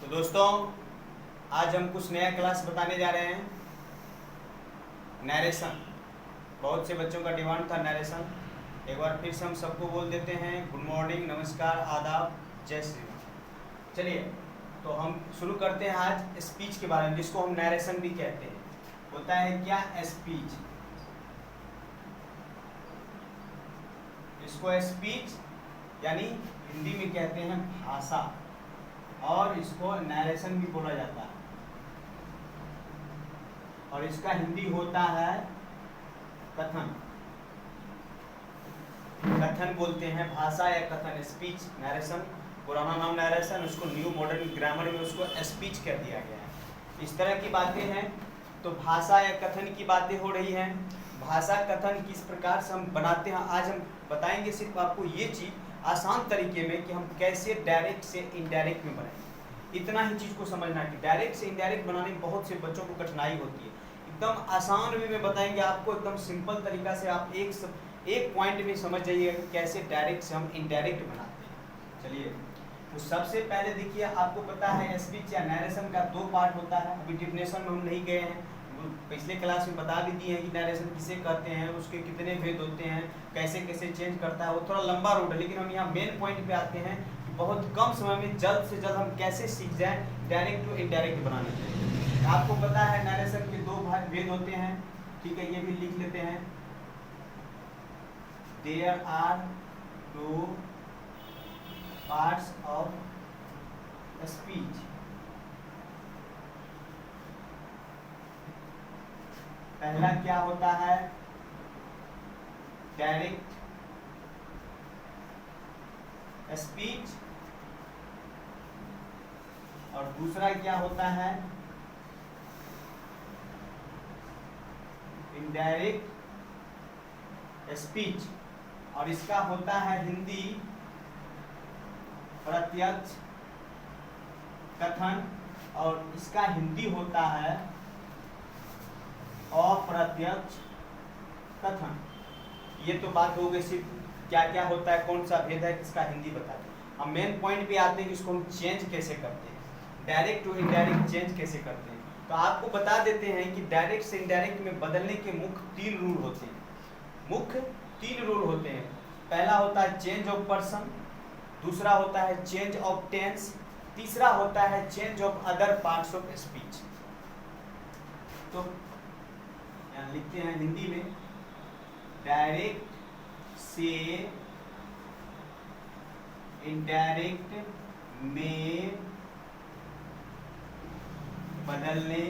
तो दोस्तों आज हम कुछ नया क्लास बताने जा रहे हैं। नरेशन, बहुत से बच्चों का डिमांड था नरेशन। एक बार फिर से हम सबको बोल देते हैं गुड मॉर्निंग, नमस्कार, आदाब, जय श्री राम। चलिए तो हम शुरू करते हैं आज स्पीच के बारे में, जिसको हम नरेशन भी कहते हैं। होता है क्या स्पीच, इसको स्पीच यानी हिंदी में कहते हैं भाषा, और इसको नरेशन भी बोला जाता है। और इसका हिंदी होता है कथन। कथन बोलते हैं, भाषा या कथन, स्पीच। नरेशन पुराना नाम नरेशन, उसको न्यू मॉडर्न ग्रामर में उसको स्पीच कर दिया गया है। इस तरह की बातें हैं। तो भाषा या कथन की बातें हो रही हैं। भाषा कथन किस प्रकार से हम बनाते हैं आज हम बताएंगे। सिर्फ आपको ये चीज़ आसान तरीके में कि हम कैसे डायरेक्ट से इनडायरेक्ट में बनाएं। इतना ही चीज़ को समझना कि डायरेक्ट से इनडायरेक्ट बनाने में बहुत से बच्चों को कठिनाई होती है। एकदम आसान वे में बताएंगे आपको, एकदम सिंपल तरीका से आप एक पॉइंट में समझ जाइएगा कि कैसे डायरेक्ट से हम इनडायरेक्ट बनाते हैं। चलिए तो सबसे पहले देखिए, आपको पता है स्पीच या नरेशन का दो पार्ट होता है। अभी डिफिनेशन में हम नहीं गए हैं, पिछले क्लास में बता भी दिए हैं कि नरेशन किसे कहते हैं, उसके कितने भेद होते हैं, कैसे कैसे चेंज करता है। वो थोड़ा लंबा रोड है, लेकिन हम यहाँ मेन पॉइंट पे आते हैं कि बहुत कम समय में जल्द से जल्द हम कैसे सीख जाएं डायरेक्ट टू इनडायरेक्ट बनाने के। आपको पता है नरेशन के दो भेद होते हैं, ठीक है, ये भी लिख लेते हैं। There are two parts of speech. पहला क्या होता है, डायरेक्ट स्पीच, और दूसरा क्या होता है, इनडायरेक्ट स्पीच। और इसका होता है हिंदी प्रत्यक्ष कथन, और इसका हिंदी होता है अप्रत्यक्ष कथन। ये तो बात हो गई सिर्फ क्या क्या होता है, कौन सा भेद है, इसका हिंदी बताते हैं। हम मेन पॉइंट पे आते हैं कि इसको हम चेंज कैसे करते हैं, डायरेक्ट टू इनडायरेक्ट चेंज कैसे करते हैं। तो आपको बता देते हैं कि डायरेक्ट से इनडायरेक्ट में बदलने के मुख्य 3 रूल होते हैं। मुख्य 3 रूल होते हैं। पहला होता है चेंज ऑफ पर्सन, दूसरा होता है चेंज ऑफ टेंस, तीसरा होता है change of other parts of speech. तो यहाँ लिखते हैं हिंदी में, डायरेक्ट से इनडायरेक्ट में बदलने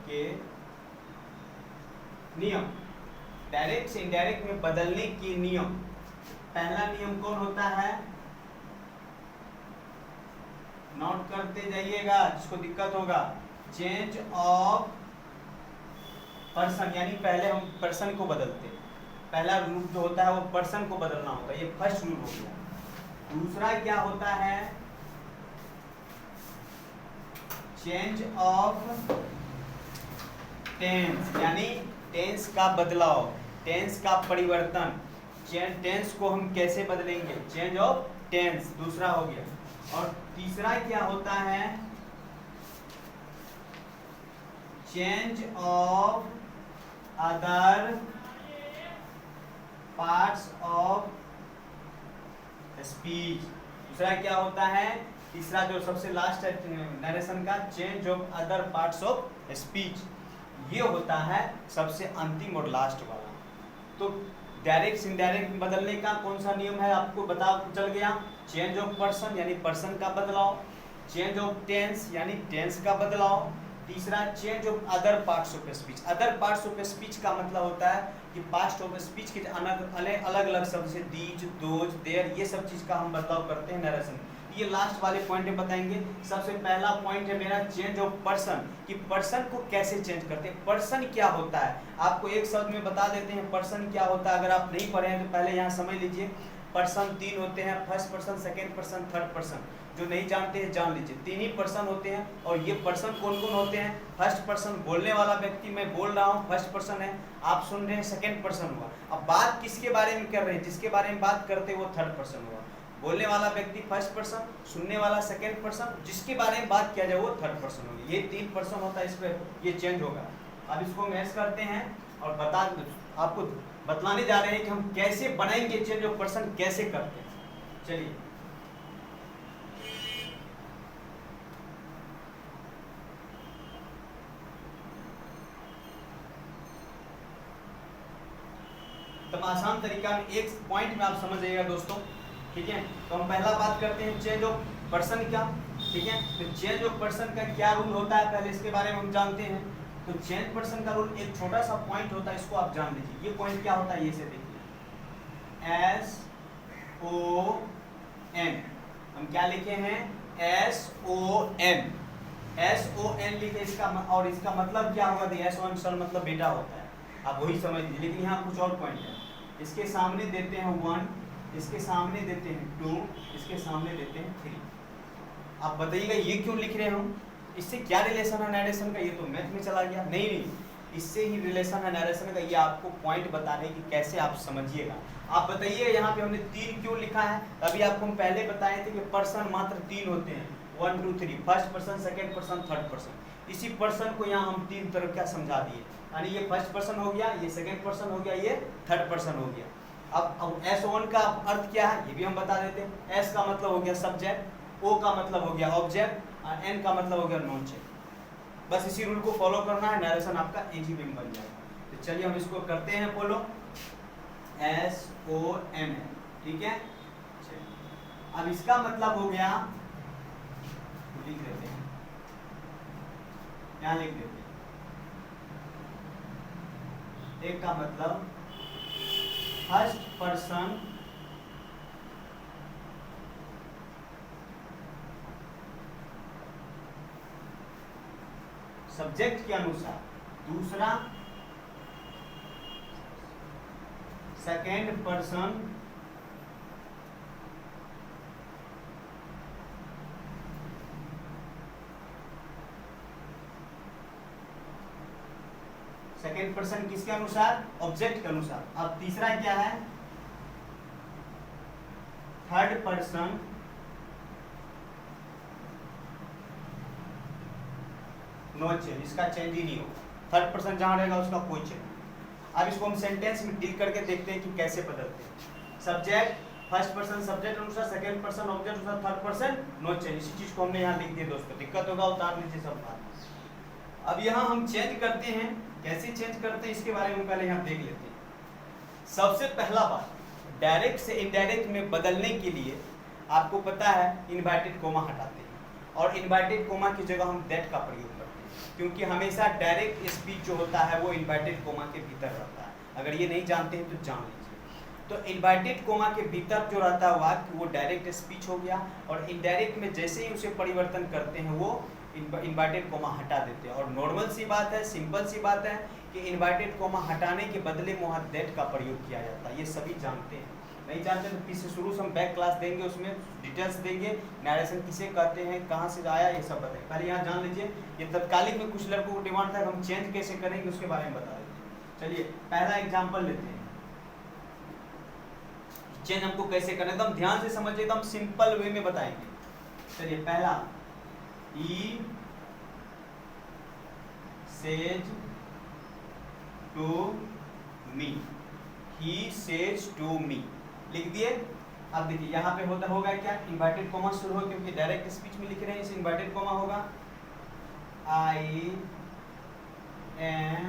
के नियम। डायरेक्ट से इनडायरेक्ट में बदलने के नियम। पहला नियम कौन होता है, नोट करते जाइएगा जिसको दिक्कत होगा। चेंज ऑफ पर्सन, यानी पहले हम पर्सन को बदलते हैं। पहला रूल जो होता है वो पर्सन को बदलना होता है, ये फर्स्ट रूल हो गया। दूसरा क्या होता है, चेंज ऑफ टेंस, यानी टेंस का बदलाव, टेंस का परिवर्तन। टेंस को हम कैसे बदलेंगे, चेंज ऑफ टेंस, दूसरा हो गया। और तीसरा क्या होता है, change of other parts of speech. दूसरा क्या होता है, तीसरा जो सबसे लास्ट है नरेशन का, change of other parts of speech. ये होता है सबसे अंतिम और लास्ट वाला। तो डायरेक्ट से इनडायरेक्ट बदलने का कौन सा नियम है आपको बता चल गया। चेंज ऑफ पर्सन यानी पर्सन का बदलाव, चेंज ऑफ टेंस यानी टेंस का बदलाव, तीसरा change of other parts of speech. Other parts of speech का मतलब होता है कि पार्ट्स ऑफ स्पीच के अलग अलग शब्द से दीज, दोज, देयर, ये सब चीज़ का हम बदलाव करते हैं नरेशन। ये लास्ट वाले पॉइंट में बताएंगे। सबसे पहला पॉइंट है मेरा चेंज ऑफ पर्सन, कि पर्सन को कैसे चेंज करते हैं। पर्सन क्या होता है आपको एक शब्द में बता देते हैं। पर्सन क्या होता है, अगर आप नहीं पढ़े हैं तो पहले यहाँ समझ लीजिए। पर्सन 3 होते हैं, first person, second person, third person. जो नहीं जानते हैं जान लीजिए, 3 ही पर्सन होते हैं। और ये पर्सन कौन कौन होते हैं, फर्स्ट पर्सन बोलने वाला व्यक्ति, मैं बोल रहा हूँ फर्स्ट पर्सन है, आप सुन रहे हैं सेकेंड पर्सन हुआ। अब बात किसके बारे में कर रहे हैं, जिसके बारे में बात करते हैं वो थर्ड पर्सन हुआ। बोलने वाला व्यक्ति फर्स्ट पर्सन, सुनने वाला सेकंड पर्सन, जिसके बारे में बात किया जाए वो थर्ड पर्सन होगी। ये 3 पर्सन होता है, इस पर ये चेंज होगा। अब इसको मैच करते हैं और आपको बतलाने जा रहे हैं कि हम कैसे बनाएंगे चेंज ऑफ पर्सन, कैसे करते हैं। चलिए तो आसान तरीका में एक पॉइंट में आप समझ जाइएगा दोस्तों, ठीक है। तो हम पहला बात करते हैं चेंज ऑफ पर्सन का, ठीक है। तो चेंज ऑफ पर्सन का क्या रूल होता है पहले इसके बारे में हम जानते हैं। तो चेंज पर्सन का रूल एक छोटा सा पॉइंट होता है, इसको आप जान लीजिए। ये पॉइंट क्या होता है, ये से देखिए SON, हम क्या लिखे हैं SON, SON लिखे इसका, और इसका मतलब क्या होगा, SON सन मतलब बेटा होता है, आप वही समझ लीजिए। लेकिन यहाँ कुछ और पॉइंट है, इसके सामने देते हैं 1, इसके सामने देते हैं 2, इसके सामने देते हैं 3। आप बताइएगा ये क्यों लिख रहे हैं हम, इससे क्या रिलेशन है नरेशन का, ये तो मैथ में चला गया। नहीं, इससे ही रिलेशन है नरेशन का, ये आपको पॉइंट बता रहे कि कैसे आप समझिएगा। आप बताइए यहाँ पे हमने 3 क्यों लिखा है। अभी आपको हम पहले बताए थे कि पर्सन मात्र 3 होते हैं, 1 2 3, first person, second person, third person. इसी पर्सन को यहाँ हम 3 तरह क्या समझा दिए, यानी ये फर्स्ट पर्सन हो गया, ये सेकेंड पर्सन हो गया, ये थर्ड पर्सन हो गया। अब SON का अर्थ क्या है ये भी हम बता देते हैं। S का मतलब हो गया सब्जेक्ट, O का मतलब हो गया ऑब्जेक्ट, और N का मतलब हो गया नॉन चेंज। बस इसी रूल को फॉलो करना है, नरेशन आपका इजी वे में बन जाएगा। तो चलिए हम इसको करते हैं फॉलो, SON, ठीक है। अब इसका मतलब हो गया, लिख देते हैं, यहाँ लिख देते हैं। एक का मतलब फर्स्ट पर्सन सब्जेक्ट के अनुसार, दूसरा सेकेंड पर्सन सेकेंड पर्सन किसके अनुसार, ऑब्जेक्ट के अनुसार। अब तीसरा क्या है, थर्ड पर्सन नो चेंज, इसका चेंज ही नहीं होगा। थर्ड पर्सन जहां रहेगा उसका कोई चेंज नहीं। अब इसको हम सेंटेंस में डील करके देखते हैं कि कैसे बदलते हैं। सब्जेक्ट फर्स्ट पर्सन सब्जेक्ट अनुसार, सेकेंड पर्सन ऑब्जेक्ट अनुसार, थर्ड पर्सन नो चेंज। इसी चीज को हमने यहाँ लिख दिया दोस्तों, दिक्कत होगा उतार लीजिए सब बात। अब यहाँ हम चेंज करते हैं, कैसे चेंज करते हैं इसके बारे में पहले यहाँ देख लेते हैं। सबसे पहला बात, डायरेक्ट से इनडायरेक्ट में बदलने के लिए आपको पता है इन्वर्टेड कोमा हटाते हैं, और इन्वर्टेड कोमा की जगह हम दैट का प्रयोग करते हैं, क्योंकि हमेशा डायरेक्ट स्पीच जो होता है वो इन्वर्टेड कोमा के भीतर रहता है। अगर ये नहीं जानते हैं तो जान लीजिए। तो इन्वर्टेड कोमा के भीतर जो रहता है वाक्य वो डायरेक्ट स्पीच हो गया, और इनडायरेक्ट में जैसे ही उसे परिवर्तन करते हैं वो इन्वर्टेड कोमा हटा देते हैं। और नॉर्मल सी बात है, सिंपल सी बात है कि इन्वर्टेड कोमा हटाने के बदले में वहाँ दैट का प्रयोग किया जाता है। ये सभी जानते हैं, नहीं जानते तो पीछे शुरू से हम बैक क्लास देंगे, उसमें डिटेल्स देंगे, नरेशन किसे कहते हैं, कहाँ से आया, ये सब बताएंगे। पहले यहाँ जान लीजिए, ये तत्कालिक में कुछ लड़कों को डिमांड था कि हम चेंज कैसे करेंगे उसके बारे में बता देते हैं। चलिए पहला एग्जाम्पल लेते हैं, चेंज हमको कैसे करना है, एकदम ध्यान से समझिए, एकदम सिंपल वे में बताएंगे। चलिए पहला, he says to me, he says to me लिख दिए। अब देखिए यहाँ पे होगा क्या, इन्वर्टेड कोमा शुरू हो, क्योंकि डायरेक्ट स्पीच में लिख रहे हैं, इसे इन्वर्टेड कोमा होगा। I am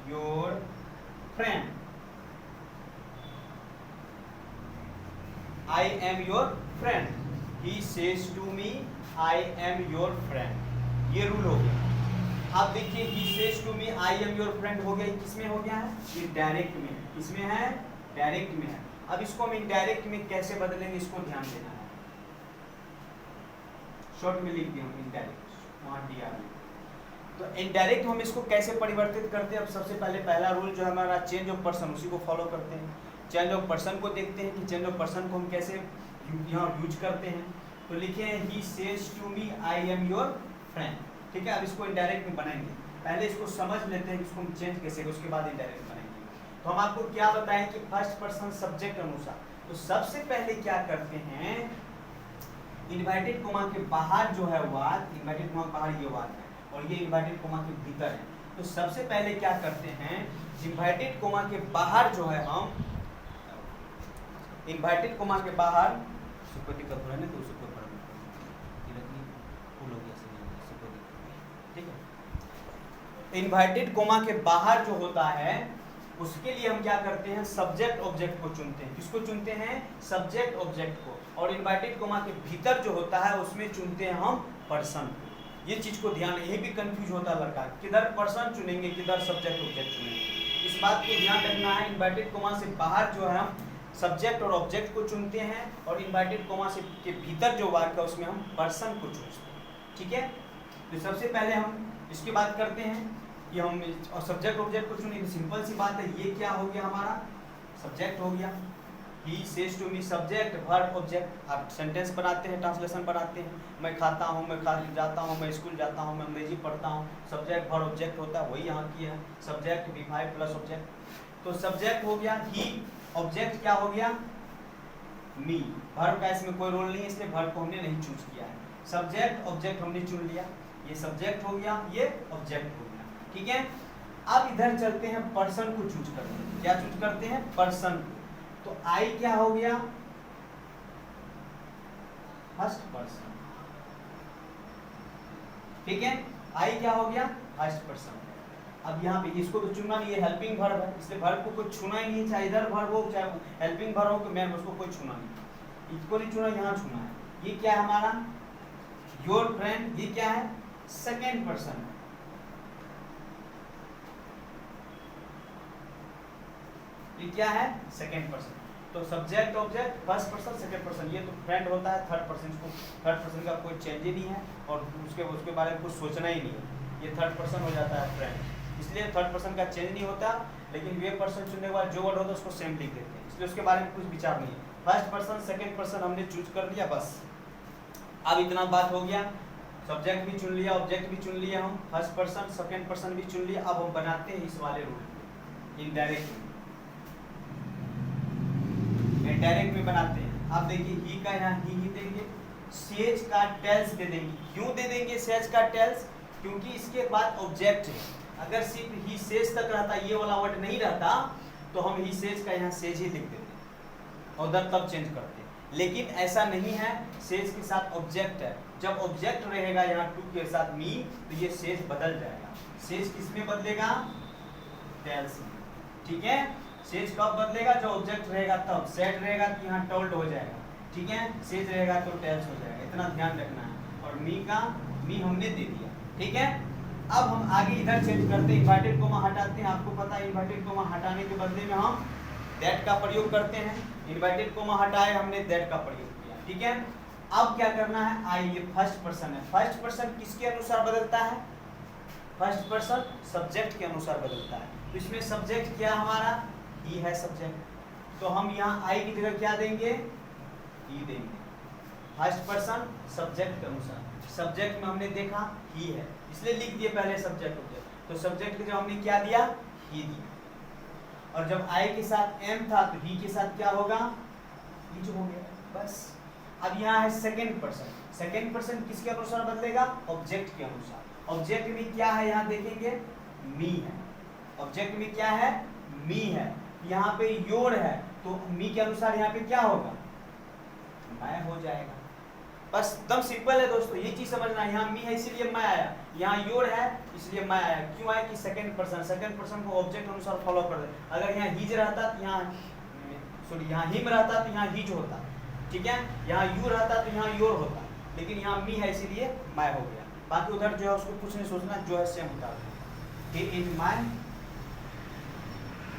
your friend, I am your friend, he says to me I am your friend, ये रूल हो गया। अब देखिए he says to me I am your friend हो गया, किसमें हो गया है, ये डायरेक्ट में, किसमें है, डायरेक्ट में है। अब इसको हम इनडायरेक्ट में कैसे बदलेंगे इसको ध्यान देना है, शॉर्ट में लिख दिया हम इनडायरेक्ट, वहाँ दिया है। तो इनडायरेक्ट हम इसको कैसे परिवर्तित करते हैं। अब सबसे पहले पहला रूल जो हमारा चेंज ऑफ पर्सन, उसी को फॉलो करते हैं। चेंज ऑफ पर्सन को देखते हैं कि चेंज ऑफ पर्सन को हम कैसे यहाँ यूज करते हैं। तो लिखे हैं he says to me I am your friend, ठीक है। अब इसको इनडायरेक्ट में बनाएंगे, पहले इसको समझ लेते हैं कि इसको हम चेंज कैसे, उसके बाद इनडायरेक्ट बनाएंगे। तो हम आपको क्या बताएं कि फर्स्ट पर्सन सब्जेक्ट अनुसार, तो सबसे पहले क्या करते हैं, इन्वर्टेड कोमा के बाहर जो है वाल, इन्वर्टेड कोमा के बाहर ये वाल है और ये इन्वर्टेड कोमा के भीतर है। तो सबसे पहले क्या करते हैं, इन्वर्टेड कोमा के बाहर जो है हम इन्वर्टेड कोमा के बाहर सुपर दिक्कत हो रहा है ना, तो सुपर फुल हो गया सुपर, ठीक है। इन्वर्टेड कोमा के बाहर जो होता है उसके लिए हम क्या करते हैं, सब्जेक्ट ऑब्जेक्ट को चुनते हैं। किसको चुनते हैं, सब्जेक्ट ऑब्जेक्ट को। और इन्वर्टेड कोमा के भीतर जो होता है उसमें चुनते हैं हम पर्सन को। ये चीज को ध्यान, यही भी कंफ्यूज होता है लड़का, किधर पर्सन चुनेंगे किधर सब्जेक्ट ऑब्जेक्ट चुनेंगे। इस बात को ध्यान रखना है। इन्वर्टेड कोमा से बाहर जो है हम सब्जेक्ट और ऑब्जेक्ट को चुनते हैं और इन्वर्टेड कोमा से के भीतर जो वाक्य है उसमें हम पर्सन को चुनते हैं, ठीक है। तो सबसे पहले हम इसकी बात करते हैं, ये हम और सब्जेक्ट ऑब्जेक्ट को चुनेंगे। सिंपल सी बात है, ये क्या हो गया हमारा, सब्जेक्ट हो गया। He says to me, subject verb object. आप सेंटेंस बनाते हैं, ट्रांसलेशन बनाते हैं, मैं खाता हूँ, मैं खा जाता हूँ, मैं स्कूल जाता हूँ, मैं अंग्रेजी पढ़ता हूँ। सब्जेक्ट वर्ब ऑब्जेक्ट होता है, वही यहाँ किया है, सब्जेक्ट V5 प्लस ऑब्जेक्ट। तो सब्जेक्ट हो गया ही, ऑब्जेक्ट क्या हो गया, मी। वर्ब का इसमें कोई रोल नहीं है, इसलिए वर्ब को हमने नहीं चूज किया है। सब्जेक्ट ऑब्जेक्ट हमने चुन लिया, ये सब्जेक्ट हो गया, ये ऑब्जेक्ट हो गया, ठीक है। अब इधर चलते हैं, पर्सन को चूज करते हैं। क्या चूज करते हैं, पर्सन को। तो आई क्या हो गया, फर्स्ट पर्सन, ठीक है। आई क्या हो गया, फर्स्ट पर्सन। अब यहाँ पे इसको तो चुनना नहीं है, हेल्पिंग वर्ब है, इसलिए वर्ब को कुछ छूना ही नहीं, चाहे इधर वर्ब हो चाहे हेल्पिंग वर्ब हो, कि मैं उसको कोई छूना नहीं, इसको नहीं छूना, यहाँ छूना है। ये क्या है हमारा, योर फ्रेंड, ये क्या है, सेकेंड पर्सन, ये क्या है, सेकेंड पर्सन। तो subject object first person second person, ये तो फ्रेंड होता है थर्ड पर्सन को, थर्ड पर्सन का कोई चेंज ही नहीं है और उसके बारे में कुछ सोचना ही नहीं है, ये थर्ड पर्सन हो जाता है फ्रेंड। इसलिए थर्ड पर्सन का चेंज नहीं होता, लेकिन वे पर्सन चुनने के बाद जो वर्ड होता है उसको सेम लिख देते हैं, इसलिए उसके बारे में कुछ विचार नहीं है। फर्स्ट पर्सन सेकेंड पर्सन हमने चूज कर लिया, बस। अब इतना बात हो गया, सब्जेक्ट भी चुन लिया, ऑब्जेक्ट भी चुन लिया, हम फर्स्ट पर्सन सेकेंड पर्सन भी चुन लिया। अब हम बनाते हैं इस वाले रूल, इनडायरेक्ट डायरेक्ट में बनाते हैं। आप देखिए, ही का यहाँ ही देंगे, सेज का टेल्स दे देंगे। क्यों दे देंगे सेज का टेल्स, क्योंकि इसके बाद ऑब्जेक्ट है। अगर सिर्फ ही सेज तक रहता, ये वाला वर्ड नहीं रहता, तो हम ही सेज का यहाँ सेज ही लिख देते और उधर तब चेंज करते। लेकिन ऐसा नहीं है, सेज के साथ ऑब्जेक्ट है। जब ऑब्जेक्ट रहेगा यहाँ टू के साथ मी, तो ये सेज बदल जाएगा। सेज किसमें बदलेगा, टेल्स में, ठीक है। सेज कब बदलेगा, जो ऑब्जेक्ट रहेगा तब। सेट रहेगा तो यहाँ टोल्ड हो जाएगा, ठीक है। सेज रहेगा तो टेल्स हो जाएगा, इतना ध्यान रखना है। और मी का मी हमने दे दिया, ठीक है। अब हम आगे इधर चेंज करते हैं, इन्वर्टेड कोमा हटाते हैं। आपको पता है इन्वर्टेड कोमा हटाने के बदले में हम दैट का प्रयोग करते हैं। इन्वर्टेड कोमा हटाए, हमने दैट का प्रयोग किया, ठीक है। अब क्या करना है, आई, ये फर्स्ट पर्सन है। फर्स्ट पर्सन किसके अनुसार बदलता है, फर्स्ट पर्सन सब्जेक्ट के अनुसार बदलता है। तो इसमें सब्जेक्ट क्या हमारा, ही है सब्जेक्ट, तो हम यहाँ आई की जगह क्या देंगे, ही देंगे। फर्स्ट पर्सन सब्जेक्ट के अनुसार, सब्जेक्ट में हमने देखा ही है, इसलिए लिख दिए पहले सब्जेक्ट ऑब्जेक्ट। तो सब्जेक्ट की जगह हमने क्या दिया, ही दिया। और जब आई के साथ एम था तो ही के साथ क्या होगा, ही जो हो गया, बस। अब यहाँ है सेकेंड पर्सन। सेकेंड पर्सन किसके अनुसार बदलेगा, ऑब्जेक्ट के अनुसार। ऑब्जेक्ट में क्या है, यहाँ देखेंगे मी है। ऑब्जेक्ट में क्या है, मी है। यहाँ पे योर है, तो मी के अनुसार यहाँ पे क्या होगा, मैं हो जाएगा। बस एकदम सिंपल है दोस्तों, ये चीज समझना। यहाँ मी है इसलिए मैं आया, यहाँ योर है इसलिए मैं आया। क्यों आया कि सेकंड पर्सन को ऑब्जेक्ट अनुसार फॉलो कर दे। अगर यहाँ हीज रहता तो यहाँ सॉरी यहाँ हिम रहता तो यहाँ हीज होता, ठीक है। यहाँ यू रहता तो यहाँ योर होता, लेकिन यहाँ मी है इसीलिए मैं हो गया। बाकी उधर जो है उसको कुछ नहीं सोचना, जो है सेम होता है। ही इज माय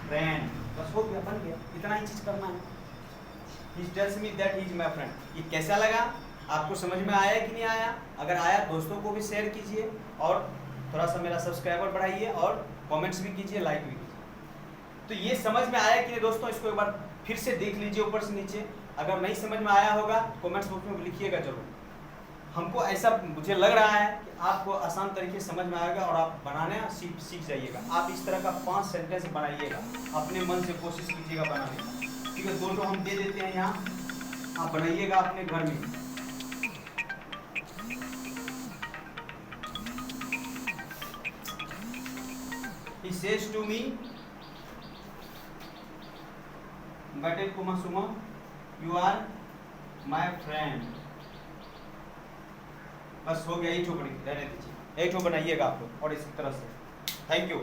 फ्रेंड, बस हो गया, बन गया, इतना ही चीज करना है। He tells me that he is my friend। ये कैसा लगा, आपको समझ में आया कि नहीं आया? अगर आया दोस्तों को भी शेयर कीजिए और थोड़ा सा मेरा सब्सक्राइबर बढ़ाइए और कमेंट्स भी कीजिए, लाइक भी कीजिए। तो ये समझ में आया कि नहीं दोस्तों, इसको एक बार फिर से देख लीजिए ऊपर से नीचे। अगर नहीं समझ में आया होगा कमेंट्स बॉक्स में लिखिएगा जरूर। हमको ऐसा मुझे लग रहा है कि आपको आसान तरीके से समझ में आएगा और आप बनाना सीख जाइएगा। आप इस तरह का 5 सेंटेंस बनाइएगा, अपने मन से कोशिश कीजिएगा बनाने का। ठीक है, दोनों हम दे देते हैं यहाँ, आप बनाइएगा अपने घर में। He says to me, बटे कुमा सुमा, you are my friend। बस हो गया, यही ठो बनी, रहने दीजिए, यही ठो बनाइएगा आप लोग और इसी तरह से। Thank you.